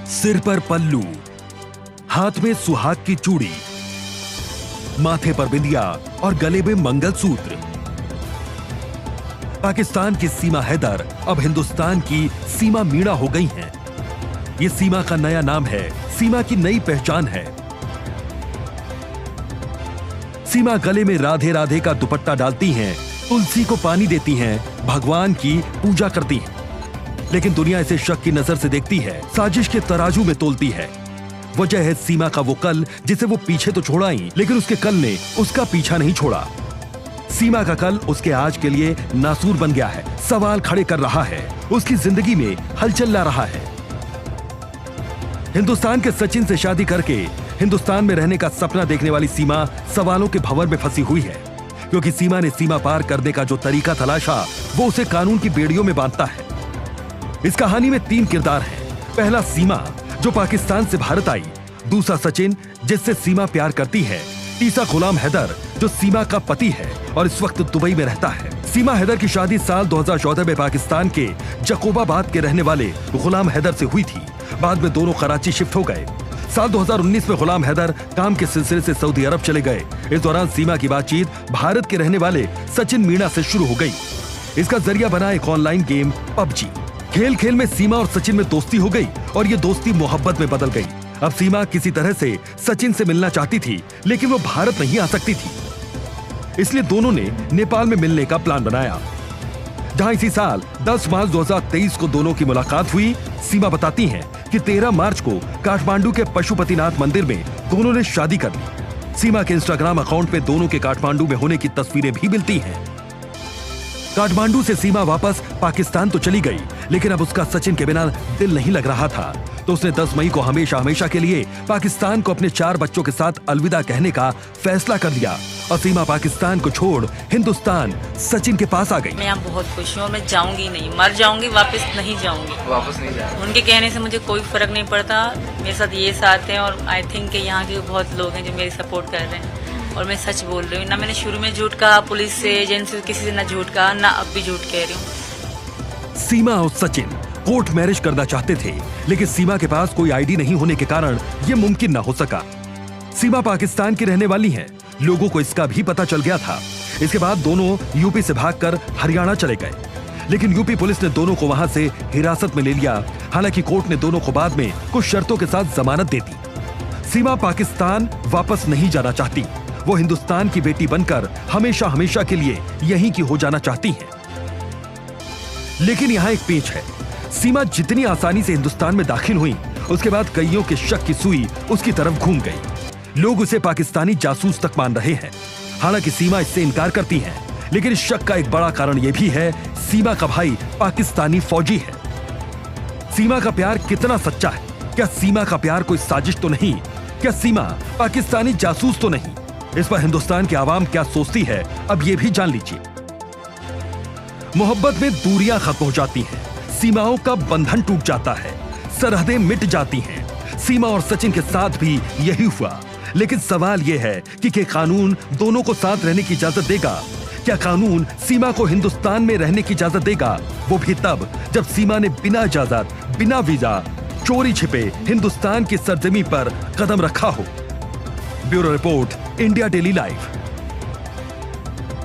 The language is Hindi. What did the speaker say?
सिर पर पल्लू, हाथ में सुहाग की चूड़ी, माथे पर बिंदिया और गले में मंगलसूत्र। पाकिस्तान की सीमा हैदर अब हिंदुस्तान की सीमा मीणा हो गई हैं। ये सीमा का नया नाम है, सीमा की नई पहचान है। सीमा गले में राधे राधे का दुपट्टा डालती हैं, तुलसी को पानी देती हैं, भगवान की पूजा करती हैं। लेकिन दुनिया इसे शक की नजर से देखती है, साजिश के तराजू में तोलती है। वजह है सीमा का वो कल जिसे वो पीछे तो छोड़ा ही, लेकिन उसके कल ने उसका पीछा नहीं छोड़ा। सीमा का कल उसके आज के लिए नासूर बन गया है, सवाल खड़े कर रहा है, उसकी जिंदगी में हलचल ला रहा है। हिंदुस्तान के सचिन से शादी करके हिंदुस्तान में रहने का सपना देखने वाली सीमा सवालों के भंवर में फंसी हुई है, क्योंकि सीमा ने सीमा पार करने का जो तरीका तलाशा वो उसे कानून की बेड़ियों में बांधता है। इस कहानी में 3 किरदार हैं। पहला सीमा जो पाकिस्तान से भारत आई, दूसरा सचिन जिससे सीमा प्यार करती है, तीसरा गुलाम हैदर जो सीमा का पति है और इस वक्त दुबई में रहता है। सीमा हैदर की शादी साल 2014 में पाकिस्तान के जकोबाबाद के रहने वाले गुलाम हैदर से हुई थी। बाद में दोनों कराची शिफ्ट हो गए। साल 2019 में गुलाम हैदर काम के सिलसिले से सऊदी अरब चले गए। इस दौरान सीमा की बातचीत भारत के रहने वाले सचिन मीणा से शुरू हो गई। इसका जरिया बना एक ऑनलाइन गेम पबजी। खेल खेल में सीमा और सचिन में दोस्ती हो गई और ये दोस्ती मोहब्बत में बदल गई। अब सीमा किसी तरह से सचिन से मिलना चाहती थी, लेकिन वो भारत नहीं आ सकती थी, इसलिए दोनों ने नेपाल में मिलने का प्लान बनाया। जहां इसी साल 10 मार्च 2023 को दोनों की मुलाकात हुई। सीमा बताती हैं कि 13 मार्च को काठमांडू के पशुपतिनाथ मंदिर में दोनों ने शादी कर ली। सीमा के इंस्टाग्राम अकाउंट पे दोनों के काठमांडू में होने की तस्वीरें भी मिलती हैं। काठमांडू से सीमा वापस पाकिस्तान तो चली गई, लेकिन अब उसका सचिन के बिना दिल नहीं लग रहा था, तो उसने 10 मई को हमेशा हमेशा के लिए पाकिस्तान को अपने 4 बच्चों के साथ अलविदा कहने का फैसला कर लिया और सीमा पाकिस्तान को छोड़ हिंदुस्तान सचिन के पास आ गई। मैं यहाँ बहुत खुश हूँ। मैं जाऊंगी नहीं, मर जाऊंगी, वापस नहीं जाऊंगी। उनके कहने से मुझे कोई फर्क नहीं पड़ता। मेरे साथ ये साथ है और आई थिंक कि यहाँ के बहुत लोग हैं जो मेरी सपोर्ट कर रहे हैं और मैं सच बोल रही हूँ। ना मैंने शुरू में झूठ कहा, पुलिस से, एजेंसी से, किसी से ना झूठ कहा, ना अब भी झूठ कह रही हूँ। सीमा और सचिन कोर्ट मैरिज करना चाहते थे, लेकिन सीमा के पास कोई आईडी नहीं होने के कारण ये मुमकिन न हो सका। सीमा पाकिस्तान की रहने वाली है, लोगों को इसका भी पता चल गया था। इसके बाद दोनों यूपी से भागकर हरियाणा चले गए, लेकिन यूपी पुलिस ने दोनों को वहां से हिरासत में ले लिया। हालांकि कोर्ट ने दोनों को बाद में कुछ शर्तों के साथ जमानत दे दी। सीमा पाकिस्तान वापस नहीं जाना चाहती, वो हिंदुस्तान की बेटी बनकर हमेशा हमेशा के लिए यहीं की हो जाना चाहती हैं। लेकिन यहाँ एक पेच है। सीमा जितनी आसानी से हिंदुस्तान में दाखिल हुई, उसके बाद कईयों के शक की सुई उसकी तरफ घूम गई। लोग उसे पाकिस्तानी जासूस तक मान रहे हैं। हालांकि सीमा इससे इनकार करती है, लेकिन इस शक का एक बड़ा कारण यह भी है, सीमा का भाई पाकिस्तानी फौजी है। सीमा का प्यार कितना सच्चा है? क्या सीमा का प्यार कोई साजिश तो नहीं? क्या सीमा पाकिस्तानी जासूस तो नहीं? इस पर हिंदुस्तान की आवाम क्या सोचती है, अब ये भी जान लीजिए। मोहब्बत में दूरियां खत्म हो जाती हैं, सीमाओं का बंधन टूट जाता है, सरहदें मिट जाती हैं। सीमा और सचिन के साथ भी यही हुआ। लेकिन सवाल यह है कि कानून दोनों को साथ रहने की इजाजत देगा? क्या कानून सीमा को हिंदुस्तान में रहने की इजाजत देगा? वो भी तब जब सीमा ने बिना इजाजत, बिना वीजा, चोरी छिपे हिंदुस्तान की सरजमी पर कदम रखा हो। Bureau report, India daily live.